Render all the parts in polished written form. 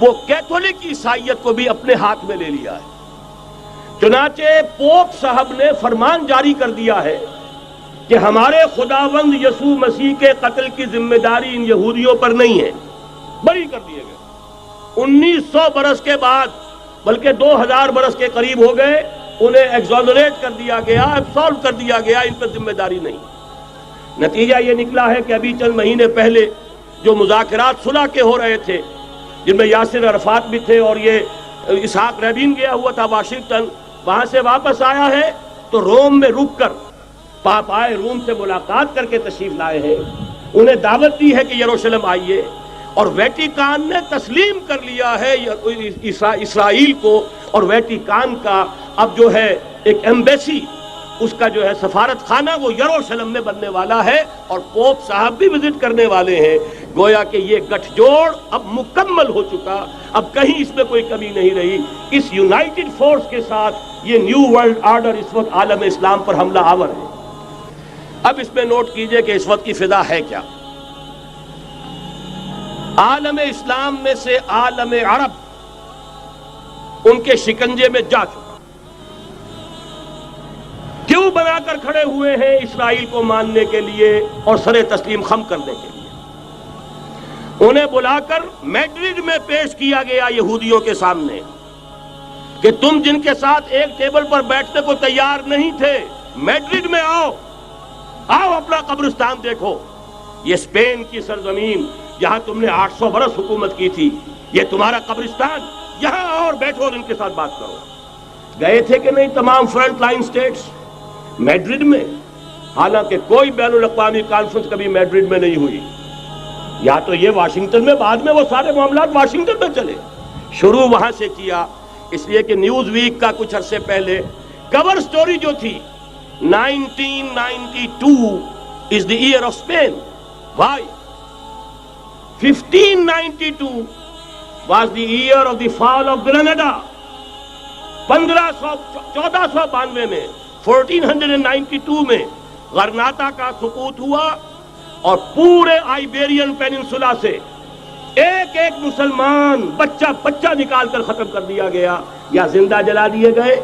وہ کیتھولک عیسائیت کو بھی اپنے ہاتھ میں لے لیا ہے۔ چنانچہ پوپ صاحب نے فرمان جاری کر دیا ہے کہ ہمارے خداوند یسوع مسیح کے قتل کی ذمہ داری ان یہودیوں پر نہیں ہے، بری کر دیے گئے۔ 1900 برس کے بعد، بلکہ 2000 برس کے قریب ہو گئے، انہیں ایگزونریٹ کر دیا گیا، ایبسالو کر دیا گیا، ان پر ذمہ داری نہیں۔ نتیجہ یہ نکلا ہے کہ ابھی چند مہینے پہلے جو مذاکرات صلح کے ہو رہے تھے، جن میں یاسر عرفات بھی تھے اور یہ اسحاق رابین گیا ہوا تھا واشنگٹن، وہاں سے واپس آیا ہے تو روم میں رک کر پاپائے روم سے ملاقات کر کے تشریف لائے ہیں، انہیں دعوت دی ہے کہ یروشلم آئیے، اور ویٹیکان نے تسلیم کر لیا ہے اسرائیل کو، اور ویٹیکان کا اب جو ہے ایک ایمبیسی، اس کا جو ہے سفارت خانہ وہ یروشلم میں بننے والا ہے، اور پوپ صاحب بھی وزٹ کرنے والے ہیں۔ گویا کہ یہ گٹھ جوڑ اب مکمل ہو چکا، اب کہیں اس میں کوئی کمی نہیں رہی۔ اس یونائٹڈ فورس کے ساتھ یہ نیو ورلڈ آرڈر اس وقت عالم اسلام پر حملہ آور ہے۔ اب اس میں نوٹ کیجئے کہ اس وقت کی فضا ہے کیا۔ عالم اسلام میں سے عالم عرب ان کے شکنجے میں جا چکا، کیوں بنا کر کھڑے ہوئے ہیں اسرائیل کو ماننے کے لیے اور سر تسلیم خم کرنے کے لیے۔ انہیں بلا کر میڈرڈ میں پیش کیا گیا یہودیوں کے سامنے کہ تم جن کے ساتھ ایک ٹیبل پر بیٹھنے کو تیار نہیں تھے، میڈرڈ میں آؤ، آؤ اپنا قبرستان دیکھو، یہ اسپین کی سرزمین جہاں تم نے 800 برس حکومت کی تھی، یہ تمہارا قبرستان، یہاں آؤ اور بیٹھو اور ان کے ساتھ بات کرو۔ گئے تھے کہ نہیں تمام فرنٹ لائن سٹیٹس میڈرڈ میں؟ حالانکہ کوئی بین الاقوامی کانفرنس کبھی میڈرڈ میں نہیں ہوئی، یا تو یہ واشنگٹن میں، بعد میں وہ سارے معاملات واشنگٹن میں چلے، شروع وہاں سے کیا۔ اس لیے کہ نیوز ویک کا کچھ عرصے پہلے کور سٹوری جو تھی 1992 is the year of Spain. Why? 1592 was the year of the fall of Granada. 1492 میں 1492 میں غرناطہ کا سقوط ہوا، اور پورے آئیبیرین پیننسولا سے ایک ایک مسلمان بچہ نکال کر ختم کر دیا گیا، یا زندہ جلا دیے گئے،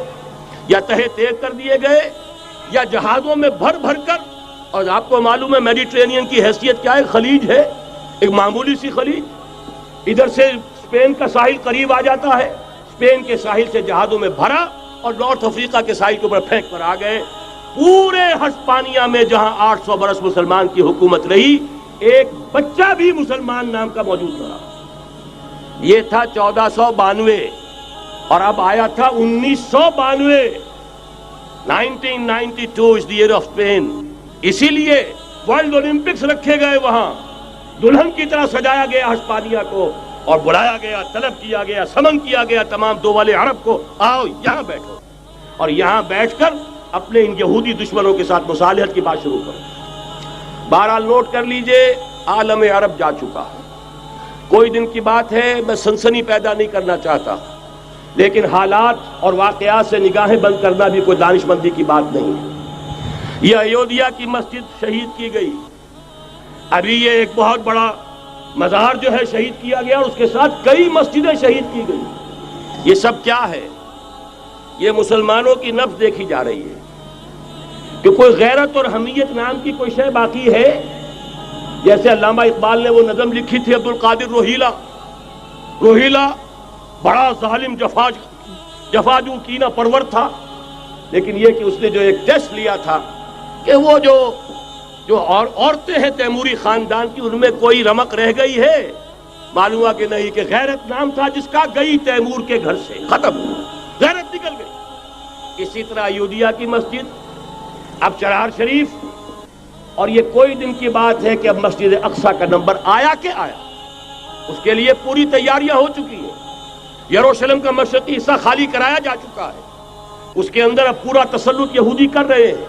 یا تہہ تیغ کر دیے گئے، یا جہازوں میں بھر بھر کر۔ اور آپ کو معلوم ہے میڈیٹرینین کی حیثیت کیا ہے، خلیج ہے، ایک معمولی سی خلیج، ادھر سے اسپین کا ساحل قریب آ جاتا ہے، اسپین کے ساحل سے جہازوں میں بھرا اور نارتھ افریقہ کے ساحل کے اوپر پھینک کر آ گئے۔ پورے ہسپانیہ میں جہاں 800 برس مسلمان کی حکومت رہی، ایک بچہ بھی مسلمان نام کا موجود رہا۔ یہ تھا 1492، اور اب آیا تھا 1992۔ 1992 is the year of Spain۔ اسی لیے ورلڈ اولمپکس رکھے گئے، وہاں دلہن کی طرح سجایا گیا ہسپانیہ کو، اور بلایا گیا، طلب کیا گیا، سمن کیا گیا تمام دول عرب کو، آؤ یہاں بیٹھو، اور یہاں بیٹھ کر اپنے ان یہودی دشمنوں کے ساتھ مصالحت کی بات شروع کرو۔ بہرحال نوٹ کر لیجئے، عالم عرب جا چکا ہے۔ کوئی دن کی بات ہے، میں سنسنی پیدا نہیں کرنا چاہتا، لیکن حالات اور واقعات سے نگاہیں بند کرنا بھی کوئی دانش مندی کی بات نہیں ہے۔ یہ ایودھیا کی مسجد شہید کی گئی، ابھی یہ ایک بہت بڑا مزار جو ہے شہید کیا گیا، اور اس کے ساتھ کئی مسجدیں شہید کی گئی۔ یہ سب کیا ہے؟ یہ مسلمانوں کی نفس دیکھی جا رہی ہے کہ کوئی غیرت اور حمیت نام کی کوئی شے باقی ہے؟ جیسے علامہ اقبال نے وہ نظم لکھی تھی، عبد القادر روہیلا بڑا ظالم جفاجو کینہ پرور تھا، لیکن یہ کہ اس نے جو ایک ٹیسٹ لیا تھا کہ وہ جو عورتیں ہیں تیموری خاندان کی، ان میں کوئی رمق رہ گئی ہے؟ معلوم ہوا کہ نہیں، کہ غیرت نام تھا جس کا گئی تیمور کے گھر سے، ختم، غیرت نکل گئی۔ اسی طرح ایودھیا کی مسجد، اب چرار شریف، اور یہ کوئی دن کی بات ہے کہ اب مسجد اقصیٰ کا نمبر آیا کہ آیا، اس کے لیے پوری تیاریاں ہو چکی ہیں۔ یروشلم کا مشرقی حصہ خالی کرایا جا چکا ہے، اس کے اندر اب پورا تسلط یہودی کر رہے ہیں،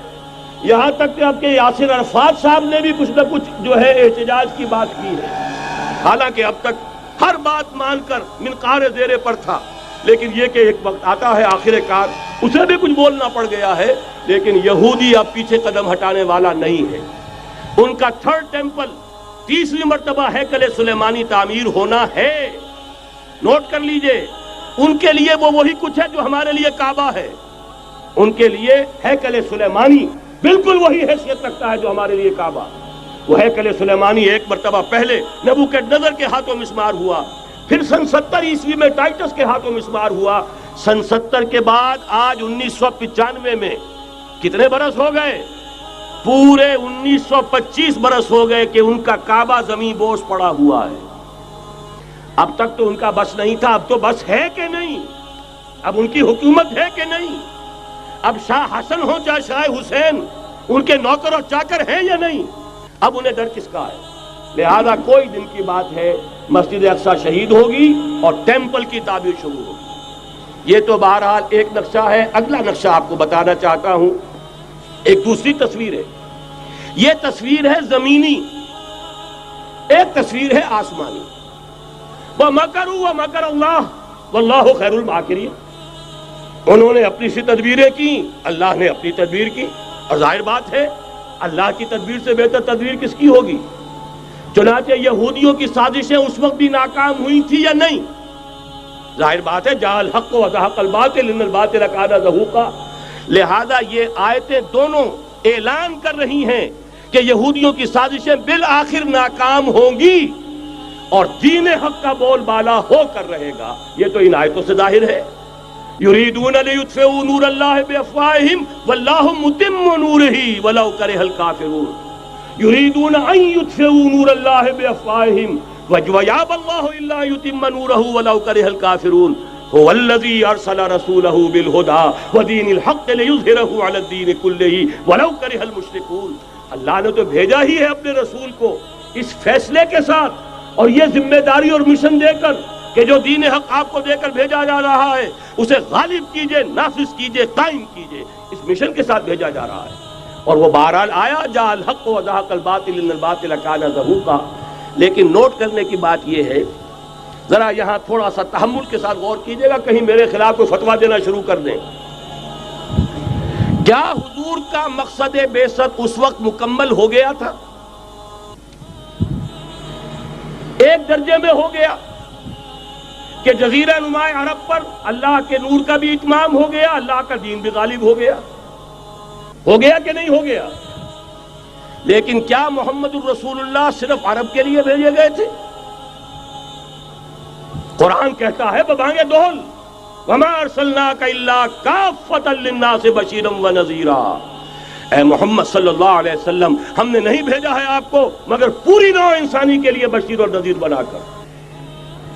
یہاں تک کہ اب کے یاسر عرفات صاحب نے بھی کچھ نہ کچھ جو ہے احتجاج کی بات کی ہے، حالانکہ اب تک ہر بات مان کر منقار زیر پر تھا، لیکن یہ کہ ایک وقت آتا ہے آخر کار اسے بھی کچھ بولنا پڑ گیا ہے۔ لیکن یہودی اب پیچھے قدم ہٹانے والا نہیں ہے۔ ان کا تھرڈ ٹیمپل، تیسری مرتبہ ہیکل سلیمانی تعمیر ہونا ہے، نوٹ کر لیجئے، ان کے لیے وہ وہی کچھ ہے جو ہمارے لیے کعبہ ہے. ان کے لیے ہیکل سلیمانی بالکل وہی حیثیت رکھتا ہے جو ہمارے لیے کعبہ. وہ ہیکل سلیمانی ایک مرتبہ پہلے نبوکدنضر کے ہاتھوں مسمار ہوا، پھر سن 70 عیسوی میں ٹائٹس کے ہاتھوں مسمار ہوا. سن 70 کے بعد آج 1995 میں کتنے برس ہو گئے؟ پورے 1925 برس ہو گئے کہ ان کا کعبہ زمین بوس پڑا ہوا ہے. اب تک تو ان کا بس نہیں تھا، اب تو بس ہے کہ نہیں؟ اب ان کی حکومت ہے کہ نہیں؟ اب شاہ حسن ہو چاہے شاہ حسین، ان کے نوکر اور چاکر ہیں یا نہیں؟ اب انہیں ڈر کس کا ہے؟ لہذا کوئی دن کی بات ہے مسجد اقصی شہید ہوگی اور ٹیمپل کی تعمیر شروع ہوگی. یہ تو بہرحال ایک نقشہ ہے. اگلا نقشہ آپ کو بتانا چاہتا ہوں، ایک دوسری تصویر ہے. یہ تصویر ہے زمینی، ایک تصویر ہے آسمانی. وَمَكَرُوا وَمَكَرَ اللَّهُ وَاللَّهُ خَيْرُ الْمَاكِرِينَ. انہوں نے اپنی سی تدبیریں کی، اللہ نے اپنی تدبیر کی، اور ظاہر بات ہے اللہ کی تدبیر سے بہتر تدبیر کس کی ہوگی؟ چنانچہ یہودیوں کی سازشیں اس وقت بھی ناکام ہوئی تھی یا نہیں؟ ظاہر بات ہے جاء الحق وزهق الباطل ان الباطل کان زہوقا. لہذا یہ آیتیں دونوں اعلان کر رہی ہیں کہ یہودیوں کی سازشیں بالآخر ناکام ہوں گی اور دین حق کا بول بالا ہو کر رہے گا. یہ تو ان آیتوں سے ظاہر ہے. یریدون لیطفئوا نور اللہ بافواہہم واللہ متم نورہ ولو کرہ الکافرون. یریدون ان یطفئوا نور اللہ بافواہہم ویابى اللہ الا یتم نورہ ولو کرہ الکافرون. هو الذی ارسل رسولہ بالہدى ودین الحق لیظہرہ علی الدین کلہ ولو کرہ المشرکون. اللہ نے تو بھیجا ہی ہے اپنے رسول کو اس فیصلے کے ساتھ اور یہ ذمہ داری اور مشن دے کر کہ جو دین حق آپ کو دے کر بھیجا جا رہا ہے اسے غالب کیجئے، نافذ کیجئے، قائم کیجئے. اس مشن کے ساتھ بھیجا جا رہا ہے اور وہ بہرحال آیا. جاء الحق وزهق الباطل ان الباطل کان زہوقا. لیکن نوٹ کرنے کی بات یہ ہے، ذرا یہاں تھوڑا سا تحمل کے ساتھ غور کیجئے گا، کہیں میرے خلاف کوئی فتویٰ دینا شروع کر دیں. کیا حضور کا مقصد بعثت اس وقت مکمل ہو گیا تھا؟ ایک درجے میں ہو گیا کہ جزیرہ نماء عرب پر اللہ کے نور کا بھی اتمام ہو گیا، اللہ کا دین بھی غالب ہو گیا. ہو گیا کہ نہیں ہو گیا؟ لیکن کیا محمد الرسول اللہ صرف عرب کے لیے بھیجے گئے تھے؟ قرآن کہتا ہے ببانگ دہل وما ارسلناک الا کافۃ للناس بشیرا ونذیرا. اے محمد صلی اللہ علیہ وسلم، ہم نے نہیں بھیجا ہے آپ کو مگر پوری نوع انسانی کے لیے بشیر اور نذیر بنا کر.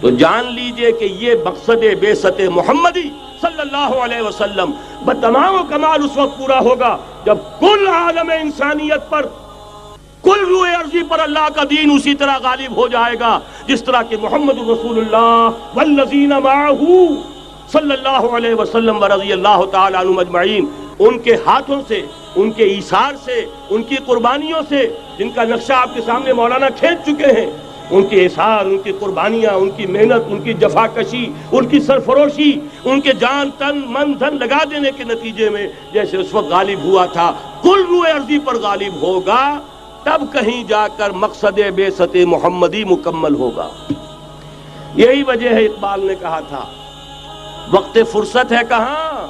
تو جان لیجئے کہ یہ مقصد بعثت محمدی صلی اللہ علیہ وسلم بتمام و کمال اس وقت پورا ہوگا جب کل عالم انسانیت پر، کل روئے ارضی پر اللہ کا دین اسی طرح غالب ہو جائے گا جس طرح کہ محمد رسول اللہ والذین معہ صلی اللہ علیہ وسلم ورضی اللہ تعالی عنہم اجمعین، ان کے ہاتھوں سے، ان کے ایثار سے، ان کی قربانیوں سے، جن کا نقشہ آپ کے سامنے مولانا کھینچ چکے ہیں، ان کے اثار، ان کی قربانیاں، ان کی محنت، ان کی جفاکشی، ان کی سرفروشی، ان کے جان تن من دھن لگا دینے کے نتیجے میں جیسے اس وقت غالب ہوا تھا کل روئے ارضی پر غالب ہوگا، تب کہیں جا کر مقصد بعثت محمدی مکمل ہوگا. یہی وجہ ہے اقبال نے کہا تھا وقت فرصت ہے کہاں،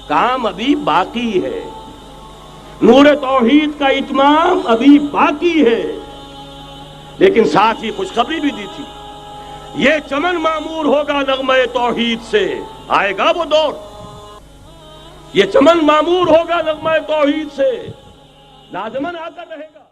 کام ابھی باقی ہے، نور توحید کا اتمام ابھی باقی ہے. لیکن ساتھ ہی خوشخبری بھی دی تھی، یہ چمن معمور ہوگا نغمہ توحید سے. آئے گا وہ دور، یہ چمن معمور ہوگا نغمہ توحید سے، لازماً آ کر رہے گا.